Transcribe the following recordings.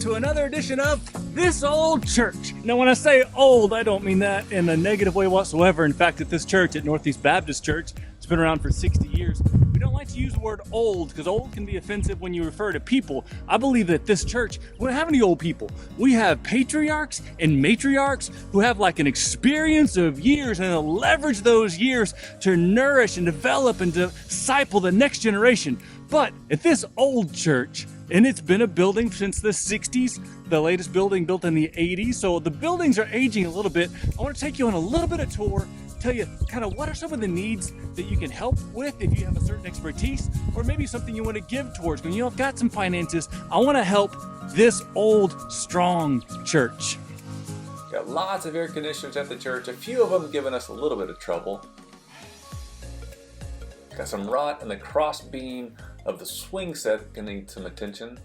To another edition of This Old Church. Now, when I say old, I don't mean that in a negative way whatsoever. In fact, at this church, at Northeast Baptist Church, it's been around for 60 years. We don't like to use the word old because old can be offensive when you refer to people. I believe that this church, we don't have any old people. We have patriarchs and matriarchs who have like an experience of years and leverage those years to nourish and develop and disciple the next generation. But at this old church, and it's been a building since the 60s, the latest building built in the 80s, so the buildings are aging a little bit. I want to take you on a little bit of tour, tell you kind of what are some of the needs that you can help with if you have a certain expertise, or maybe something you want to give towards. When I've got some finances, I want to help this old, strong church. Got lots of air conditioners at the church, a few of them giving us a little bit of trouble. Got some rot in the cross beam of the swing set can need some attention.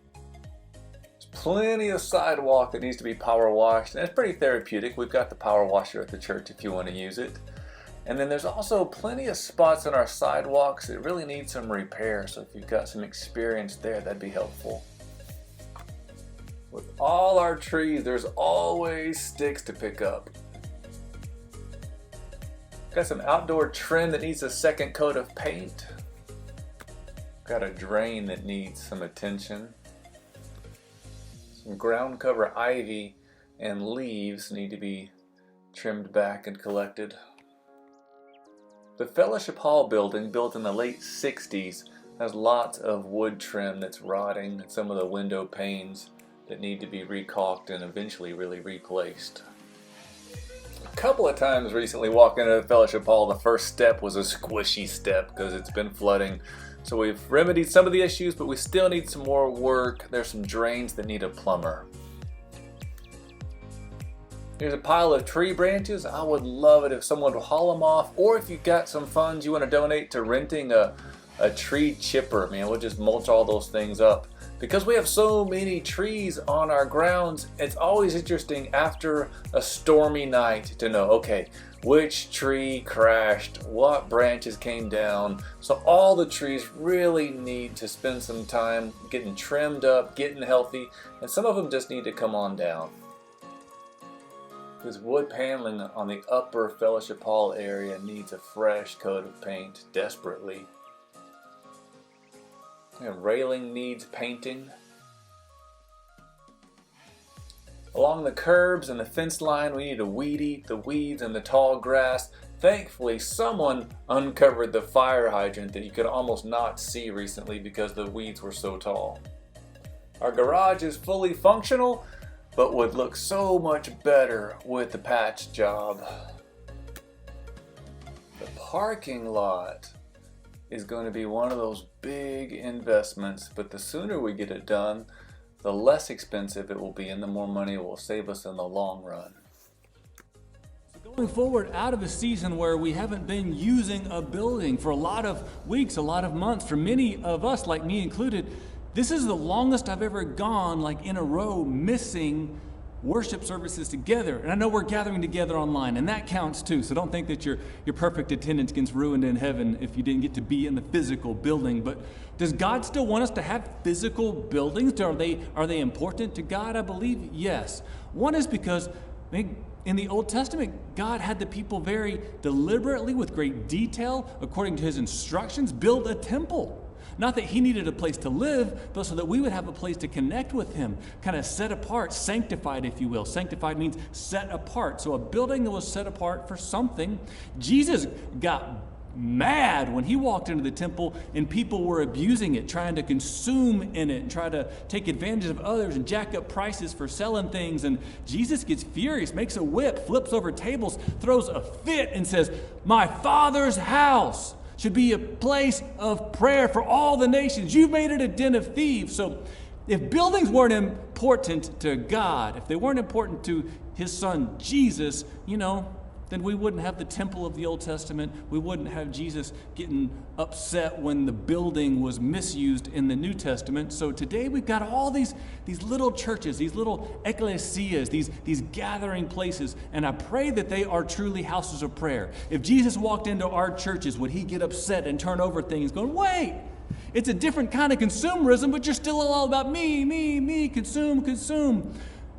There's plenty of sidewalk that needs to be power washed, and it's pretty therapeutic. We've got the power washer at the church if you want to use it. And then there's also plenty of spots on our sidewalks that really need some repair, so if you've got some experience there, that'd be helpful. With all our trees, there's always sticks to pick up. Got some outdoor trim that needs a second coat of paint. Got a drain that needs some attention. Some ground cover ivy and leaves need to be trimmed back and collected. The Fellowship Hall building, built in the late 60s, has lots of wood trim that's rotting and some of the window panes that need to be recaulked and eventually really replaced. A couple of times recently walking into the Fellowship Hall, the first step was a squishy step because it's been flooding. So we've remedied some of the issues, but we still need some more work. There's some drains that need a plumber. Here's a pile of tree branches. I would love it if someone would haul them off, or if you've got some funds you want to donate to renting a tree chipper, man, we'll just mulch all those things up. Because we have so many trees on our grounds, it's always interesting after a stormy night to know, okay, which tree crashed, what branches came down. So all the trees really need to spend some time getting trimmed up, getting healthy, and some of them just need to come on down. This wood paneling on the upper Fellowship Hall area needs a fresh coat of paint desperately. And railing needs painting. Along the curbs and the fence line, we need to weed eat the weeds and the tall grass. Thankfully, someone uncovered the fire hydrant that you could almost not see recently because the weeds were so tall. Our garage is fully functional, but would look so much better with the patch job. The parking lot is going to be one of those big investments, but the sooner we get it done, the less expensive it will be and the more money it will save us in the long run. Going forward out of a season where we haven't been using a building for a lot of weeks, a lot of months, for many of us, like me included, this is the longest I've ever gone like in a row missing worship services together. And I know we're gathering together online, and that counts too. So don't think that your perfect attendance gets ruined in heaven if you didn't get to be in the physical building. But does God still want us to have physical buildings? Are they important to God? I believe yes. One is because in the Old Testament, God had the people very deliberately, with great detail, according to his instructions, build a temple. Not that he needed a place to live, but so that we would have a place to connect with him, kind of set apart, sanctified, if you will. Sanctified means set apart. So a building that was set apart for something. Jesus got mad when he walked into the temple and people were abusing it, trying to consume in it, and try to take advantage of others and jack up prices for selling things. And Jesus gets furious, makes a whip, flips over tables, throws a fit and says, "My Father's house should be a place of prayer for all the nations. You've made it a den of thieves." So if buildings weren't important to God, if they weren't important to his son Jesus, then we wouldn't have the temple of the Old Testament. We wouldn't have Jesus getting upset when the building was misused in the New Testament. So today we've got all these little churches, these little ecclesias, these gathering places, and I pray that they are truly houses of prayer. If Jesus walked into our churches, would he get upset and turn over things going, wait, it's a different kind of consumerism, but you're still all about me, consume.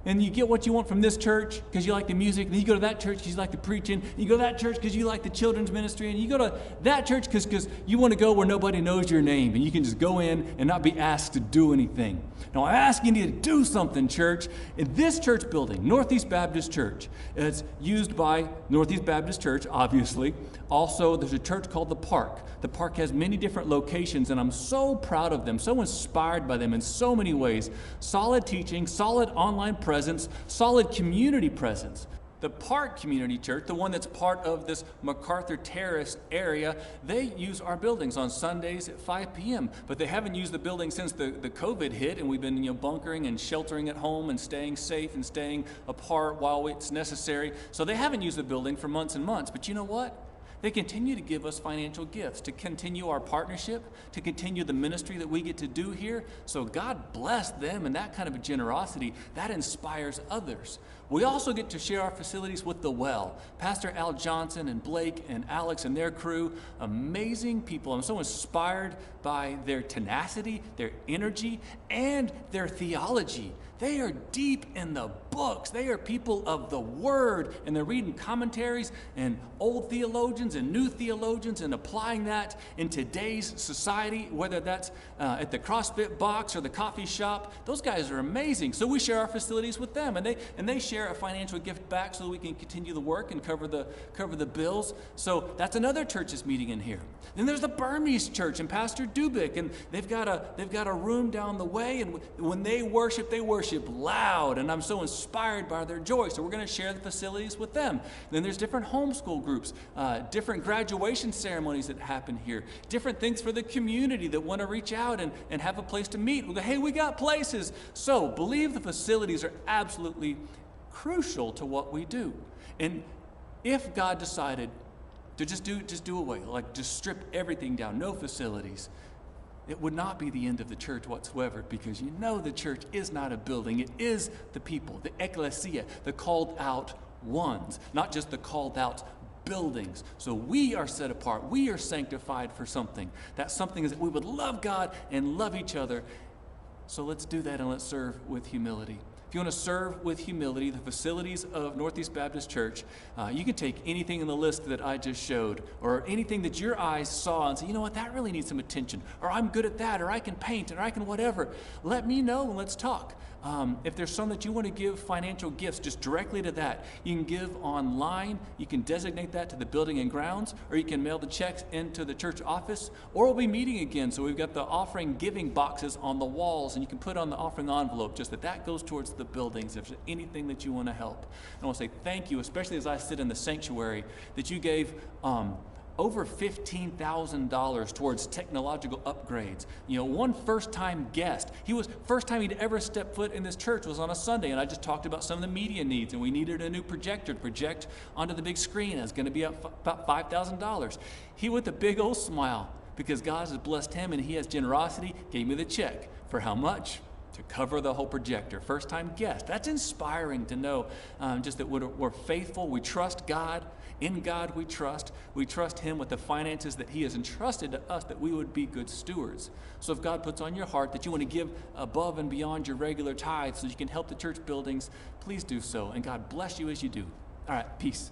And you get what you want from this church because you like the music, and then you go to that church because you like the preaching, and you go to that church because you like the children's ministry, and you go to that church because you want to go where nobody knows your name, and you can just go in and not be asked to do anything. Now, I'm asking you to do something, church. In this church building, Northeast Baptist Church, it's used by Northeast Baptist Church, obviously. Also, there's a church called The Park. The Park has many different locations, and I'm so proud of them, so inspired by them in so many ways. Solid teaching, solid online presence, solid community presence. The Park Community Church, the one that's part of this MacArthur Terrace area, they use our buildings on Sundays at 5 p.m., but they haven't used the building since the COVID hit, and we've been bunkering and sheltering at home and staying safe and staying apart while it's necessary. So they haven't used the building for months and months, but you know what? They continue to give us financial gifts to continue our partnership, to continue the ministry that we get to do here. So God bless them, and that kind of a generosity, that inspires others. We also get to share our facilities with The Well. Pastor Al Johnson and Blake and Alex and their crew, amazing people. I'm so inspired by their tenacity, their energy, and their theology. They are deep in the books. They are people of the Word, and they're reading commentaries and old theologians and new theologians and applying that in today's society, whether that's at the CrossFit box or the coffee shop. Those guys are amazing. So we share our facilities with them, and they share a financial gift back so that we can continue the work and cover the bills. So that's another church that's meeting in here. Then there's the Burmese church and Pastor Dubik, and they've got a room down the way, and when they worship loud, and I'm so inspired by their joy. So we're going to share the facilities with them. Then there's different homeschool groups, different graduation ceremonies that happen here, different things for the community that want to reach out and have a place to meet. We'll go, hey, we got places. So believe the facilities are absolutely crucial to what we do. And if God decided to just do away, like just strip everything down, no facilities, it would not be the end of the church whatsoever, because the church is not a building. It is the people, the ecclesia, the called out ones, not just the called out buildings. So we are set apart. We are sanctified for something. That something is that we would love God and love each other. So let's do that, and let's serve with humility. If you want to serve with humility, the facilities of Northeast Baptist Church, you can take anything in the list that I just showed, or anything that your eyes saw and say, you know what, that really needs some attention, or I'm good at that, or I can paint, or I can whatever. Let me know and let's talk. If there's some that you want to give financial gifts just directly to that, you can give online. You can designate that to the building and grounds, or you can mail the checks into the church office, or we'll be meeting again. So we've got the offering giving boxes on the walls, and you can put on the offering envelope just that goes towards the buildings if there's anything that you want to help. And I want to say thank you, especially as I sit in the sanctuary, that you gave over $15,000 towards technological upgrades. One first-time guest, first time he'd ever stepped foot in this church was on a Sunday, and I just talked about some of the media needs, and we needed a new projector to project onto the big screen. It's going to be about $5,000. He, with a big old smile, because God has blessed him and he has generosity, gave me the check. For how much? To cover the whole projector. First-time guest. That's inspiring to know just that we're faithful. We trust God. In God we trust. We trust him with the finances that he has entrusted to us, that we would be good stewards. So if God puts on your heart that you want to give above and beyond your regular tithes so you can help the church buildings, please do so. And God bless you as you do. All right, peace.